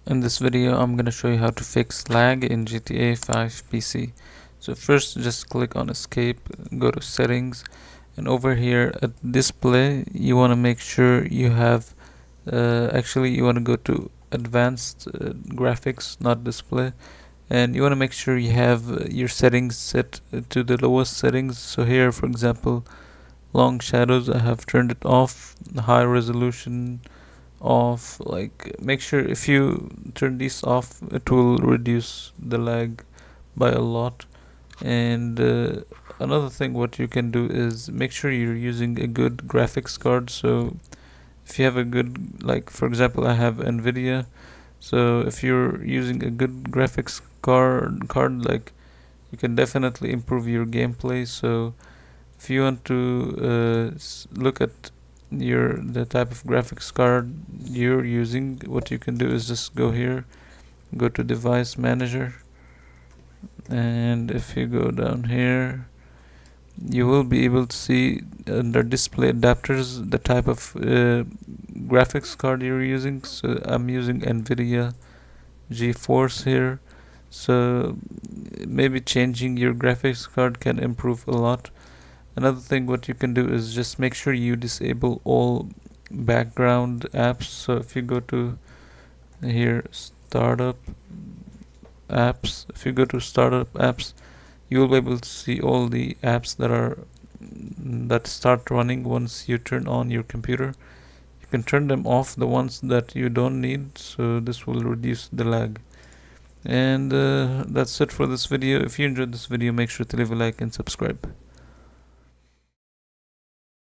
In this video, I'm gonna show you how to fix lag in GTA 5 PC. So first, just click on Escape, go to Settings, and over here at Display, you want to make sure you have, you want to go to Advanced Graphics, not Display, and you want to make sure you have your settings set to the lowest settings. So here, for example, Long Shadows, I have turned it off, High Resolution off. Like, make sure if you turn these off, it will reduce the lag by a lot. And another thing what you can do is make sure you're using a good graphics card. So if you have a good, like for example, I have Nvidia, so if you're using a good graphics card, like, you can definitely improve your gameplay. So if you want to look at the type of graphics card you're using, what you can do is just go here, go to Device Manager, and if you go down here, you will be able to see under Display Adapters the type of graphics card you're using. So I'm using Nvidia GeForce here. So maybe changing your graphics card can improve a lot. Another thing what you can do is just make sure you disable all background apps. So if you go to here, startup apps, if you go to startup apps, you will be able to see all the apps that start running once you turn on your computer. You can turn them off, the ones that you don't need, so this will reduce the lag. And that's it for this video. If you enjoyed this video, make sure to leave a like and subscribe.